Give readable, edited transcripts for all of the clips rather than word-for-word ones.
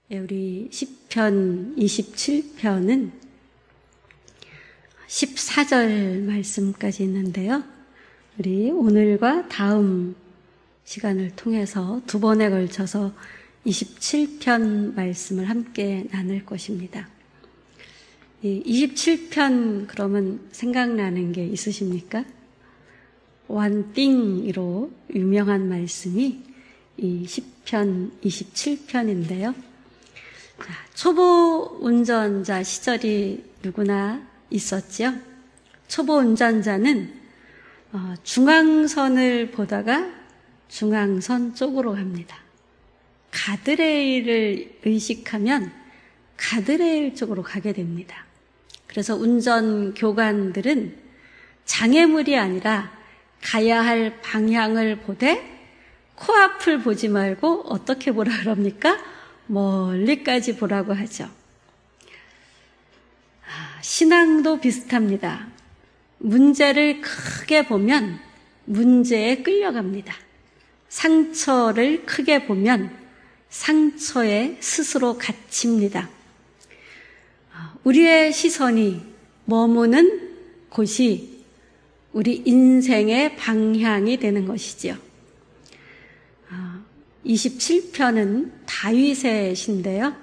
우리 시편 27편은 14절 말씀까지 있는데요. 우리 오늘과 다음 시간을 통해서 두 번에 걸쳐서 27편 말씀을 함께 나눌 것입니다. 27편 그러면 생각나는 게 있으십니까? 원띵으로 유명한 말씀이 이 시편 27편인데요. 초보 운전자 시절이 누구나 있었죠. 초보 운전자는 중앙선을 보다가 중앙선 쪽으로 갑니다. 가드레일을 의식하면 가드레일 쪽으로 가게 됩니다. 그래서 운전 교관들은 장애물이 아니라 가야 할 방향을 보되 코앞을 보지 말고 어떻게 보라 그럽니까? 멀리까지 보라고 하죠. 신앙도 비슷합니다. 문제를 크게 보면 문제에 끌려갑니다. 상처를 크게 보면 상처에 스스로 갇힙니다. 우리의 시선이 머무는 곳이 우리 인생의 방향이 되는 것이지요. 27편은 다윗의 시인데요.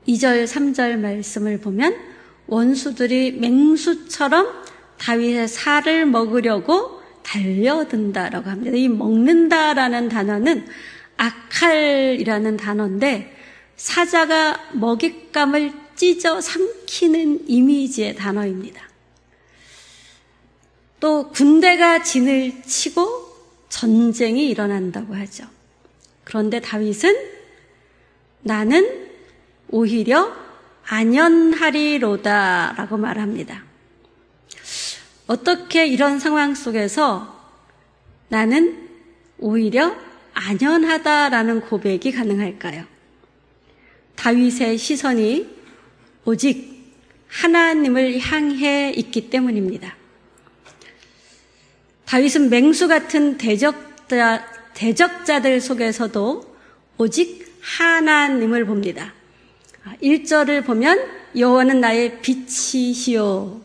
2절, 3절 말씀을 보면 원수들이 맹수처럼 다윗의 살을 먹으려고 달려든다라고 합니다. 이 먹는다라는 단어는 아칼이라는 단어인데 사자가 먹잇감을 찢어 삼키는 이미지의 단어입니다. 또 군대가 진을 치고 전쟁이 일어난다고 하죠. 그런데 다윗은 나는 오히려 안연하리로다 라고 말합니다. 어떻게 이런 상황 속에서 나는 오히려 안연하다라는 고백이 가능할까요? 다윗의 시선이 오직 하나님을 향해 있기 때문입니다. 다윗은 맹수 같은 대적자들 속에서도 오직 하나님을 봅니다. 1절을 보면 여호와는 나의 빛이시요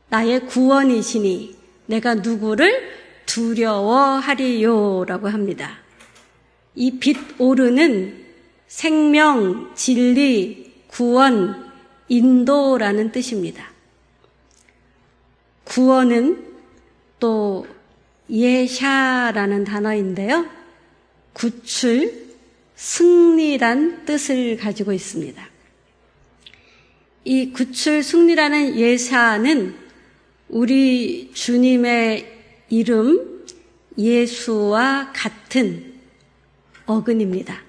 나의 구원이시니 내가 누구를 두려워하리요 라고 합니다. 이 빛 오르는 생명, 진리, 구원, 인도라는 뜻입니다. 구원은 또 예샤라는 단어인데요. 구출, 승리란 뜻을 가지고 있습니다. 이 구출, 승리라는 예샤는 우리 주님의 이름 예수와 같은 어근입니다.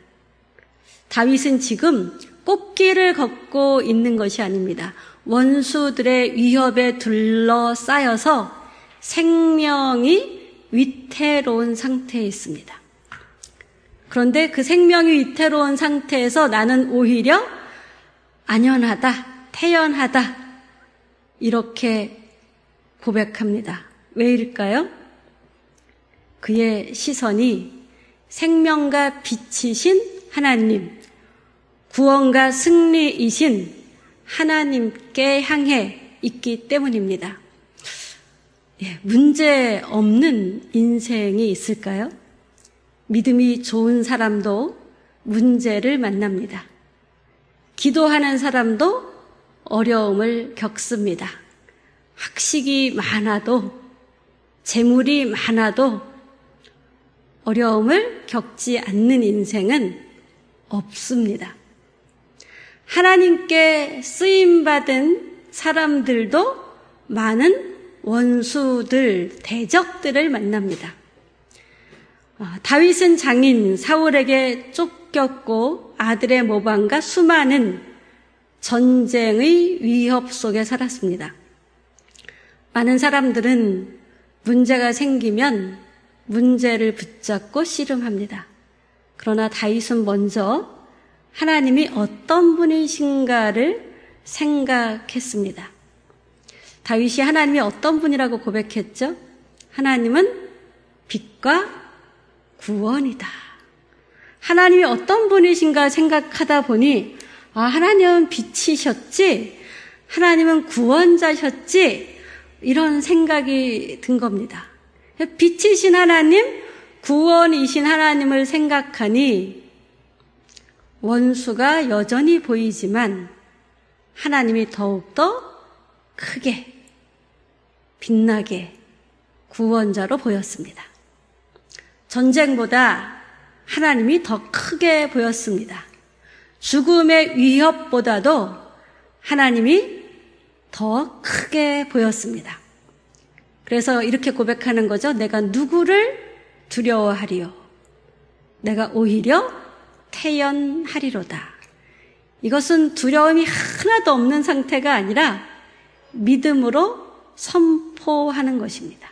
다윗은 지금 꽃길을 걷고 있는 것이 아닙니다. 원수들의 위협에 둘러싸여서 생명이 위태로운 상태에 있습니다. 그런데 그 생명이 위태로운 상태에서 나는 오히려 안연하다, 태연하다 이렇게 고백합니다. 왜일까요? 그의 시선이 생명과 빛이신 하나님, 구원과 승리이신 하나님께 향해 있기 때문입니다. 문제 없는 인생이 있을까요? 믿음이 좋은 사람도 문제를 만납니다. 기도하는 사람도 어려움을 겪습니다. 학식이 많아도 재물이 많아도 어려움을 겪지 않는 인생은 없습니다. 하나님께 쓰임받은 사람들도 많은 원수들, 대적들을 만납니다. 다윗은 장인 사울에게 쫓겼고 아들의 모방과 수많은 전쟁의 위협 속에 살았습니다. 많은 사람들은 문제가 생기면 문제를 붙잡고 씨름합니다. 그러나 다윗은 먼저 하나님이 어떤 분이신가를 생각했습니다. 다윗이 하나님이 어떤 분이라고 고백했죠? 하나님은 빛과 구원이다. 하나님이 어떤 분이신가 생각하다 보니 하나님은 빛이셨지, 하나님은 구원자셨지, 이런 생각이 든 겁니다. 빛이신 하나님, 구원이신 하나님을 생각하니 원수가 여전히 보이지만 하나님이 더욱더 크게, 빛나게 구원자로 보였습니다. 전쟁보다 하나님이 더 크게 보였습니다. 죽음의 위협보다도 하나님이 더 크게 보였습니다. 그래서 이렇게 고백하는 거죠. 내가 누구를 두려워하리요? 내가 오히려 태연하리로다. 이것은 두려움이 하나도 없는 상태가 아니라 믿음으로 선포하는 것입니다.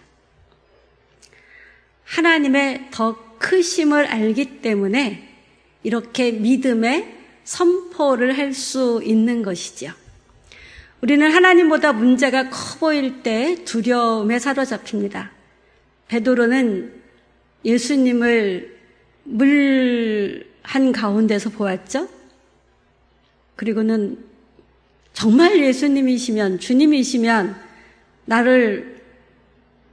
하나님의 더 크심을 알기 때문에 이렇게 믿음의 선포를 할 수 있는 것이죠. 우리는 하나님보다 문제가 커 보일 때 두려움에 사로잡힙니다. 베드로는 예수님을 물 한가운데서 보았죠. 그리고는 정말 예수님이시면, 주님이시면 나를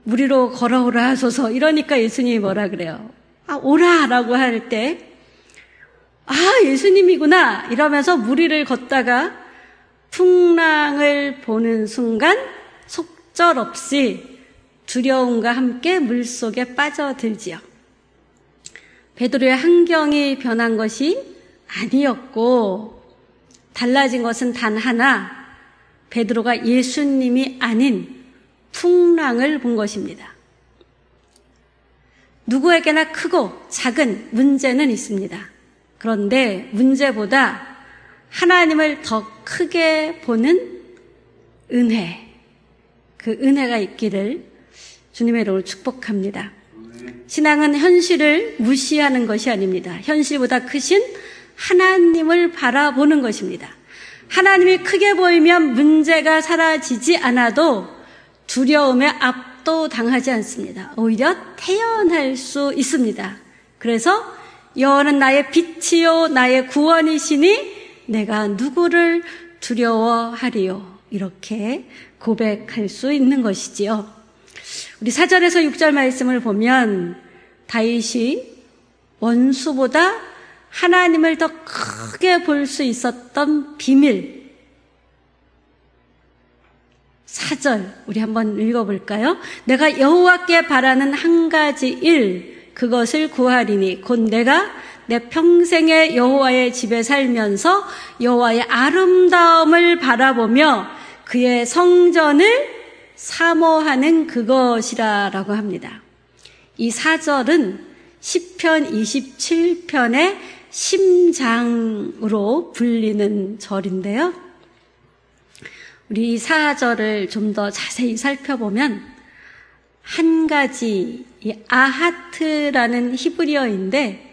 물 위로 걸어오라 하소서, 이러니까 예수님이 뭐라 그래요? 오라라고 할 때 예수님이구나 이러면서 물 위를 걷다가 풍랑을 보는 순간 속절없이 두려움과 함께 물속에 빠져들지요. 베드로의 환경이 변한 것이 아니었고 달라진 것은 단 하나, 베드로가 예수님이 아닌 풍랑을 본 것입니다. 누구에게나 크고 작은 문제는 있습니다. 그런데 문제보다 하나님을 더 크게 보는 은혜, 그 은혜가 있기를 주님의 이름으로 축복합니다. 신앙은 현실을 무시하는 것이 아닙니다. 현실보다 크신 하나님을 바라보는 것입니다. 하나님이 크게 보이면 문제가 사라지지 않아도 두려움에 압도당하지 않습니다. 오히려 태연할 수 있습니다. 그래서 여호와는 나의 빛이요 나의 구원이시니 내가 누구를 두려워하리요, 이렇게 고백할 수 있는 것이지요. 우리 4절에서 6절 말씀을 보면 다윗이 원수보다 하나님을 더 크게 볼 수 있었던 비밀, 4절 우리 한번 읽어볼까요? 내가 여호와께 바라는 한 가지 일, 그것을 구하리니 곧 내가 내 평생에 여호와의 집에 살면서 여호와의 아름다움을 바라보며 그의 성전을 사모하는 그것이라라고 합니다. 이 4절은 시편 27편의 심장으로 불리는 절인데요. 우리 이 4절을 좀 더 자세히 살펴보면 한 가지, 이 아하트라는 히브리어인데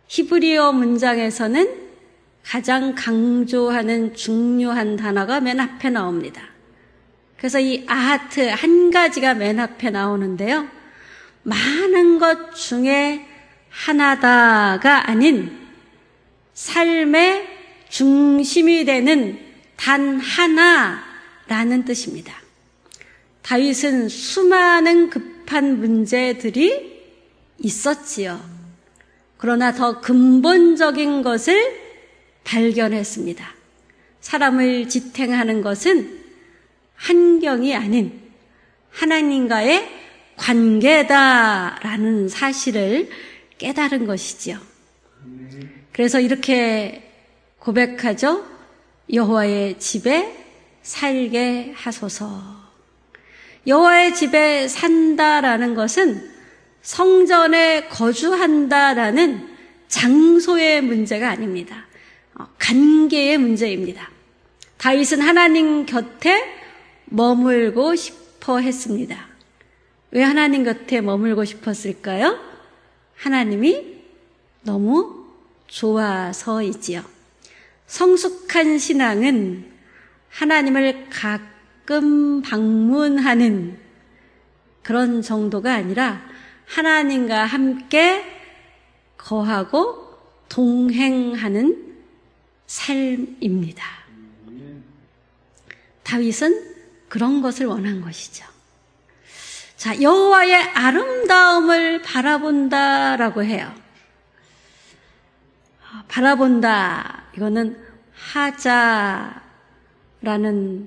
히브리어 문장에서는 가장 강조하는 중요한 단어가 맨 앞에 나옵니다. 그래서 이 아하트 한 가지가 맨 앞에 나오는데요. 많은 것 중에 하나다가 아닌 삶의 중심이 되는 단 하나라는 뜻입니다. 다윗은 수많은 급한 문제들이 있었지요. 그러나 더 근본적인 것을 발견했습니다. 사람을 지탱하는 것은 환경이 아닌 하나님과의 관계다라는 사실을 깨달은 것이지요. 그래서 이렇게 고백하죠. 여호와의 집에 살게 하소서. 여호와의 집에 산다라는 것은 성전에 거주한다라는 장소의 문제가 아닙니다. 관계의 문제입니다. 다윗은 하나님 곁에 머물고 싶어 했습니다. 왜 하나님 곁에 머물고 싶었을까요? 하나님이 너무 좋아서이지요. 성숙한 신앙은 하나님을 가끔 방문하는 그런 정도가 아니라 하나님과 함께 거하고 동행하는 삶입니다. 다윗은 그런 것을 원한 것이죠. 자, 여호와의 아름다움을 바라본다라고 해요. 바라본다, 이거는 하자라는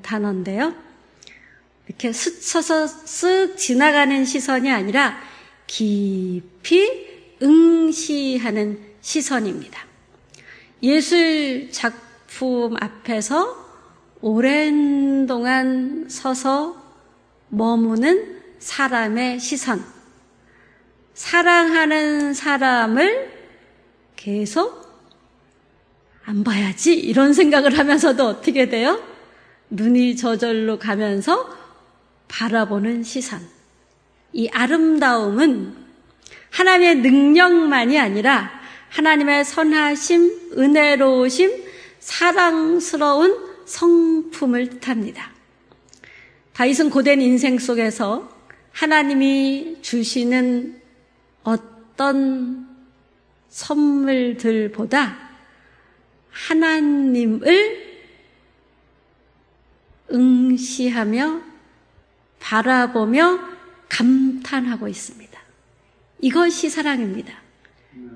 단어인데요. 이렇게 스쳐서 쓱 지나가는 시선이 아니라 깊이 응시하는 시선입니다. 예술 작품 앞에서 오랜 동안 서서 머무는 사람의 시선, 사랑하는 사람을 계속 안 봐야지 이런 생각을 하면서도 어떻게 돼요? 눈이 저절로 가면서 바라보는 시선. 이 아름다움은 하나님의 능력만이 아니라 하나님의 선하심, 은혜로우심, 사랑스러운 성품을 뜻합니다. 다윗은 고된 인생 속에서 하나님이 주시는 어떤 선물들보다 하나님을 응시하며 바라보며 감탄하고 있습니다. 이것이 사랑입니다.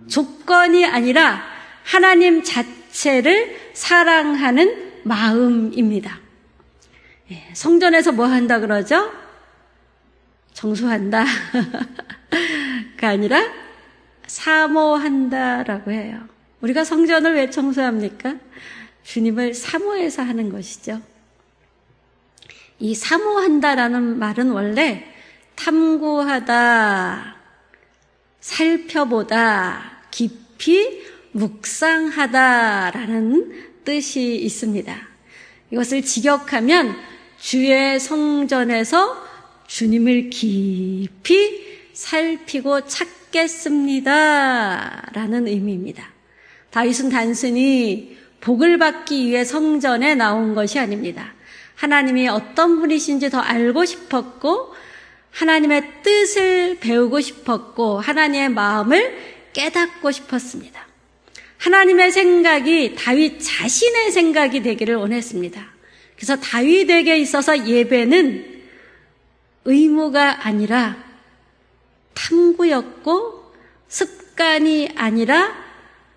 조건이 아니라 하나님 자체를 사랑하는 마음입니다. 성전에서 뭐 한다 그러죠? 청소한다 가 아니라 사모한다라고 해요. 우리가 성전을 왜 청소합니까? 주님을 사모해서 하는 것이죠. 이 사모한다라는 말은 원래 탐구하다, 살펴보다, 깊이 묵상하다라는 뜻이 있습니다. 이것을 직역하면 주의 성전에서 주님을 깊이 살피고 찾겠습니다 라는 의미입니다. 다윗은 단순히 복을 받기 위해 성전에 나온 것이 아닙니다. 하나님이 어떤 분이신지 더 알고 싶었고 하나님의 뜻을 배우고 싶었고 하나님의 마음을 깨닫고 싶었습니다. 하나님의 생각이 다윗 자신의 생각이 되기를 원했습니다. 그래서 다윗에게 있어서 예배는 의무가 아니라 탐구였고 습관이 아니라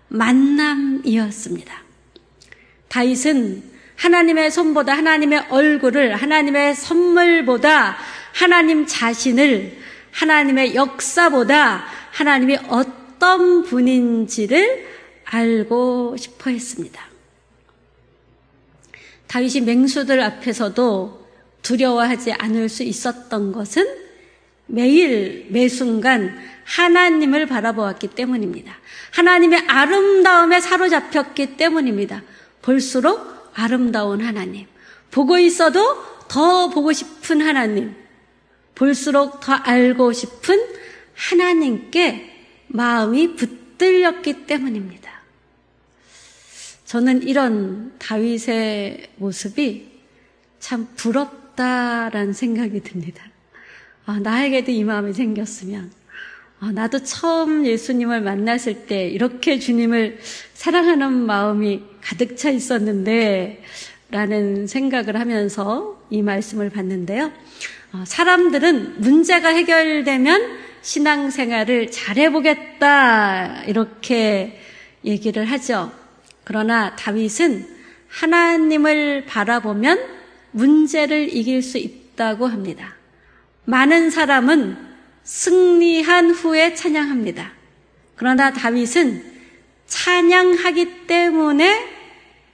만남이었습니다. 다윗은 하나님의 손보다 하나님의 얼굴을, 하나님의 선물보다 하나님 자신을, 하나님의 역사보다 하나님이 어떤 분인지를 알고 싶어 했습니다. 다윗이 맹수들 앞에서도 두려워하지 않을 수 있었던 것은 매일 매순간 하나님을 바라보았기 때문입니다. 하나님의 아름다움에 사로잡혔기 때문입니다. 볼수록 아름다운 하나님, 보고 있어도 더 보고 싶은 하나님, 볼수록 더 알고 싶은 하나님께 마음이 붙들렸기 때문입니다. 저는 이런 다윗의 모습이 참 부럽다라는 생각이 듭니다. 나에게도 이 마음이 생겼으면, 나도 처음 예수님을 만났을 때 이렇게 주님을 사랑하는 마음이 가득 차 있었는데 라는 생각을 하면서 이 말씀을 봤는데요. 사람들은 문제가 해결되면 신앙생활을 잘해보겠다 이렇게 얘기를 하죠. 그러나 다윗은 하나님을 바라보면 문제를 이길 수 있다고 합니다. 많은 사람은 승리한 후에 찬양합니다. 그러나 다윗은 찬양하기 때문에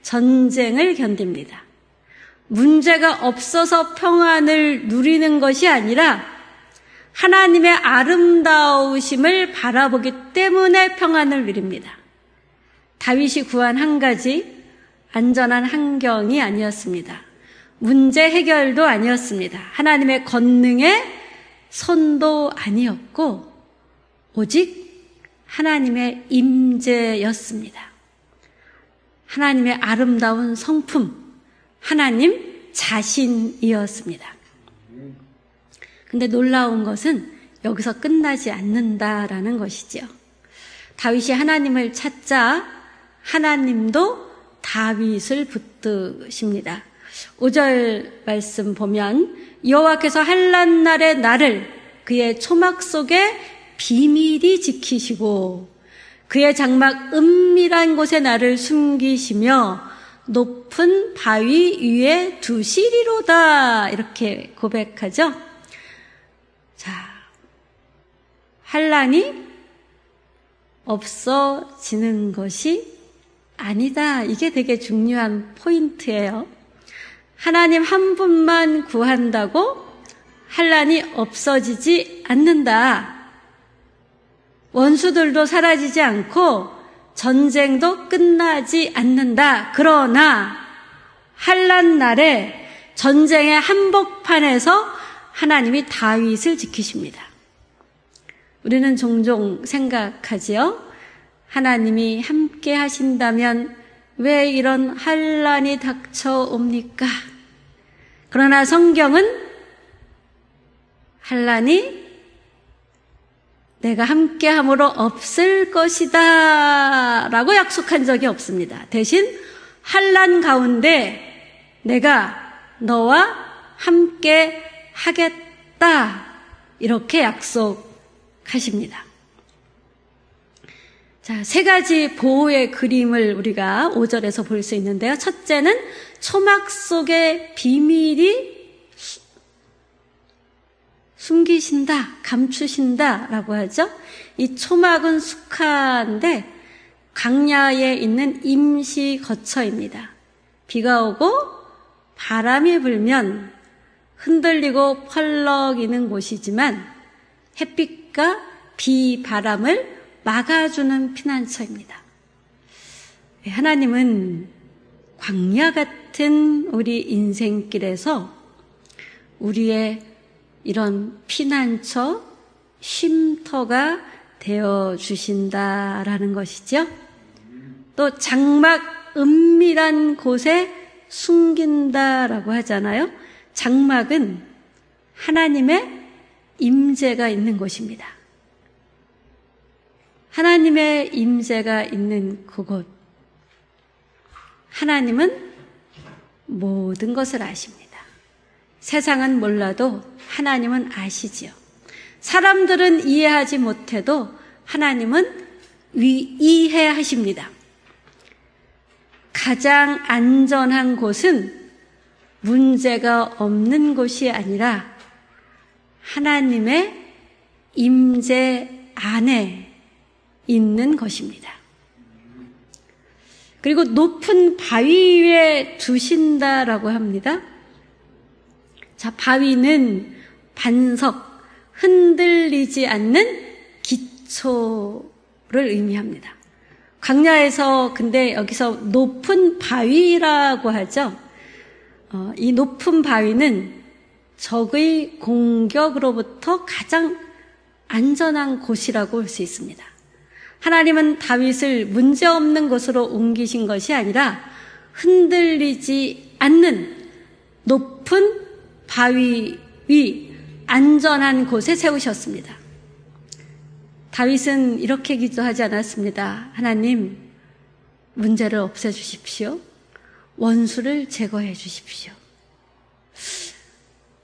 전쟁을 견딥니다. 문제가 없어서 평안을 누리는 것이 아니라 하나님의 아름다우심을 바라보기 때문에 평안을 누립니다. 다윗이 구한 한 가지 안전한 환경이 아니었습니다. 문제 해결도 아니었습니다. 하나님의 권능의 손도 아니었고 오직 하나님의 임재였습니다. 하나님의 아름다운 성품, 하나님 자신이었습니다. 근데 놀라운 것은 여기서 끝나지 않는다라는 것이죠. 다윗이 하나님을 찾자 하나님도 다윗을 붙드십니다. 5절 말씀 보면 여호와께서 환난 날의 나를 그의 초막 속에 비밀히 지키시고 그의 장막 은밀한 곳에 나를 숨기시며 높은 바위 위에 두시리로다. 이렇게 고백하죠. 자, 환난이 없어지는 것이 아니다. 이게 되게 중요한 포인트예요. 하나님 한 분만 구한다고 환난이 없어지지 않는다. 원수들도 사라지지 않고 전쟁도 끝나지 않는다. 그러나 환난 날에 전쟁의 한복판에서 하나님이 다윗을 지키십니다. 우리는 종종 생각하지요. 하나님이 함께 하신다면 왜 이런 환난이 닥쳐옵니까? 그러나 성경은 환난이 내가 함께함으로 없을 것이다 라고 약속한 적이 없습니다. 대신 환난 가운데 내가 너와 함께 하겠다 이렇게 약속하십니다. 자, 세 가지 보호의 그림을 우리가 5절에서 볼 수 있는데요. 첫째는 초막 속에 비밀이 숨기신다, 감추신다 라고 하죠. 이 초막은 숙화인데 광야에 있는 임시 거처입니다. 비가 오고 바람이 불면 흔들리고 펄럭이는 곳이지만 햇빛과 비, 바람을 막아주는 피난처입니다. 하나님은 광야 같은 우리 인생길에서 우리의 이런 피난처, 쉼터가 되어주신다라는 것이죠. 또 장막 은밀한 곳에 숨긴다라고 하잖아요. 장막은 하나님의 임재가 있는 곳입니다. 하나님의 임재가 있는 그곳. 하나님은 모든 것을 아십니다. 세상은 몰라도 하나님은 아시지요. 사람들은 이해하지 못해도 하나님은 이해하십니다. 가장 안전한 곳은 문제가 없는 곳이 아니라 하나님의 임재 안에 있는 것입니다. 그리고 높은 바위 위에 두신다라고 합니다. 자, 바위는 반석, 흔들리지 않는 기초를 의미합니다. 광야에서 근데 여기서 높은 바위라고 하죠. 이 높은 바위는 적의 공격으로부터 가장 안전한 곳이라고 할 수 있습니다. 하나님은 다윗을 문제없는 곳으로 옮기신 것이 아니라 흔들리지 않는 높은 바위 위 안전한 곳에 세우셨습니다. 다윗은 이렇게 기도하지 않았습니다. 하나님, 문제를 없애주십시오. 원수를 제거해 주십시오.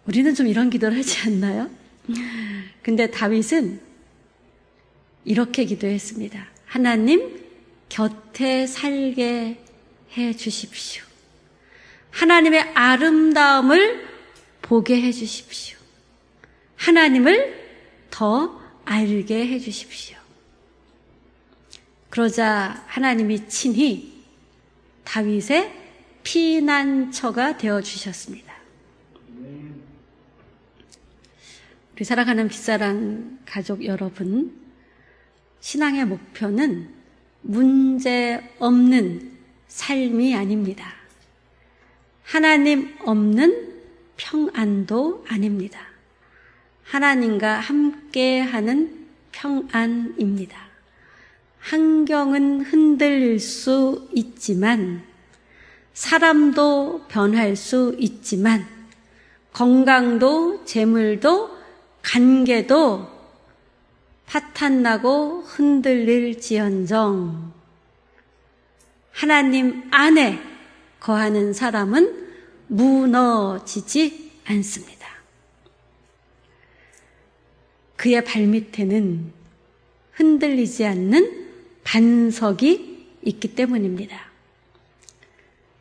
우리는 좀 이런 기도를 하지 않나요? 근데 다윗은 이렇게 기도했습니다. 하나님, 곁에 살게 해 주십시오. 하나님의 아름다움을 보게 해 주십시오. 하나님을 더 알게 해 주십시오. 그러자 하나님이 친히 다윗의 피난처가 되어 주셨습니다. 우리 사랑하는 빗사랑 가족 여러분, 신앙의 목표는 문제 없는 삶이 아닙니다. 하나님 없는 평안도 아닙니다. 하나님과 함께하는 평안입니다. 환경은 흔들릴 수 있지만, 사람도 변할 수 있지만, 건강도 재물도 관계도 파탄나고 흔들릴지언정 하나님 안에 거하는 사람은 무너지지 않습니다. 그의 발밑에는 흔들리지 않는 반석이 있기 때문입니다.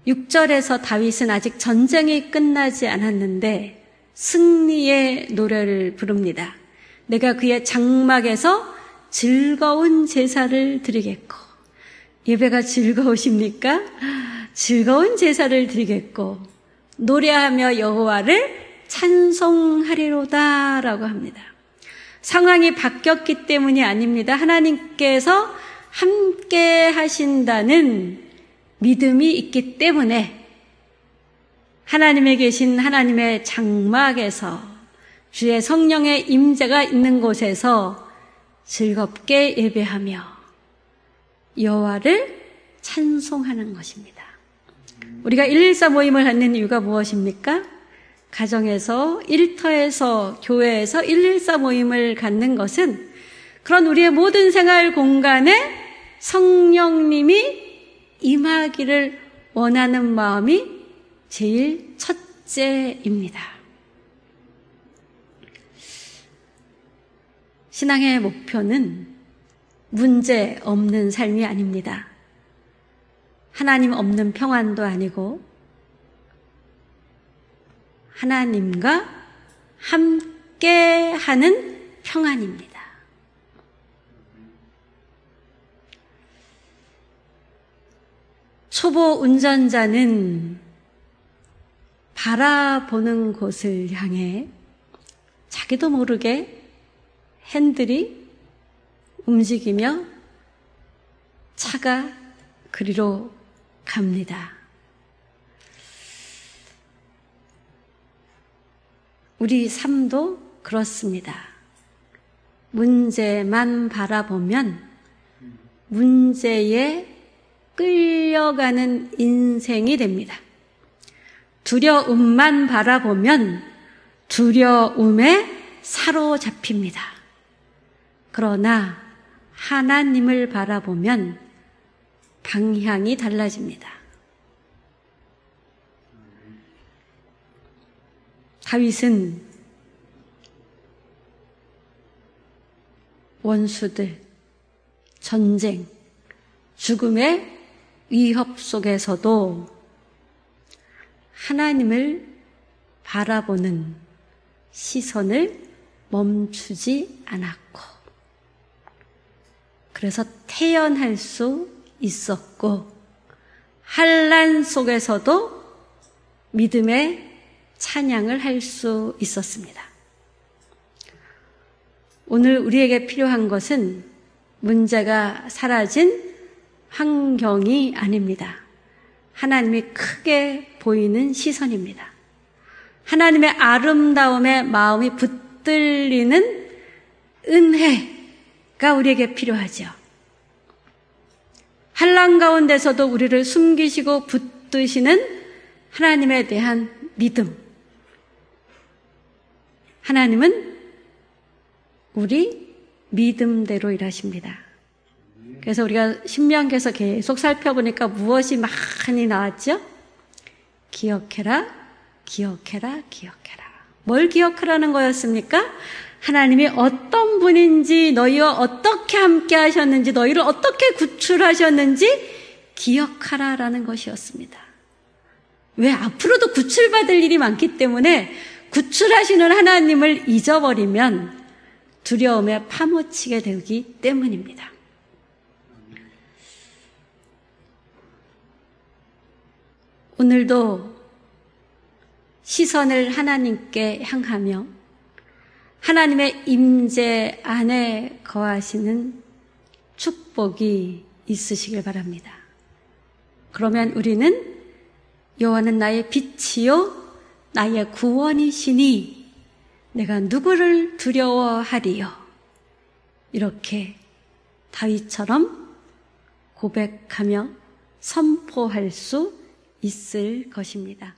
6절에서 다윗은 아직 전쟁이 끝나지 않았는데 승리의 노래를 부릅니다. 내가 그의 장막에서 즐거운 제사를 드리겠고, 예배가 즐거우십니까? 즐거운 제사를 드리겠고 노래하며 여호와를 찬송하리로다 라고 합니다. 상황이 바뀌었기 때문이 아닙니다. 하나님께서 함께 하신다는 믿음이 있기 때문에 하나님에 계신 하나님의 장막에서 주의 성령의 임재가 있는 곳에서 즐겁게 예배하며 여호와를 찬송하는 것입니다. 우리가 114 모임을 갖는 이유가 무엇입니까? 가정에서, 일터에서, 교회에서 114 모임을 갖는 것은 그런 우리의 모든 생활 공간에 성령님이 임하기를 원하는 마음이 제일 첫째입니다. 신앙의 목표는 문제 없는 삶이 아닙니다. 하나님 없는 평안도 아니고 하나님과 함께하는 평안입니다. 초보 운전자는 바라보는 곳을 향해 자기도 모르게 핸들이 움직이며 차가 그리로 갑니다. 우리 삶도 그렇습니다. 문제만 바라보면 문제에 끌려가는 인생이 됩니다. 두려움만 바라보면 두려움에 사로잡힙니다. 그러나 하나님을 바라보면 방향이 달라집니다. 다윗은 원수들, 전쟁, 죽음의 위협 속에서도 하나님을 바라보는 시선을 멈추지 않았고, 그래서 태연할 수 있었고, 환난 속에서도 믿음의 찬양을 할 수 있었습니다. 오늘 우리에게 필요한 것은 문제가 사라진 환경이 아닙니다. 하나님이 크게 보이는 시선입니다. 하나님의 아름다움에 마음이 붙들리는 은혜가 우리에게 필요하죠. 환난 가운데서도 우리를 숨기시고 붙드시는 하나님에 대한 믿음. 하나님은 우리 믿음대로 일하십니다. 그래서 우리가 신명기에서 계속 살펴보니까 무엇이 많이 나왔죠? 기억해라, 기억해라, 기억해라. 뭘 기억하라는 거였습니까? 하나님이 어떤 분인지, 너희와 어떻게 함께 하셨는지, 너희를 어떻게 구출하셨는지 기억하라라는 것이었습니다. 왜? 앞으로도 구출받을 일이 많기 때문에 구출하시는 하나님을 잊어버리면 두려움에 파묻히게 되기 때문입니다. 오늘도 시선을 하나님께 향하며 하나님의 임재 안에 거하시는 축복이 있으시길 바랍니다. 그러면 우리는 여호와는 나의 빛이요 나의 구원이시니 내가 누구를 두려워하리요, 이렇게 다윗처럼 고백하며 선포할 수 있을 것입니다.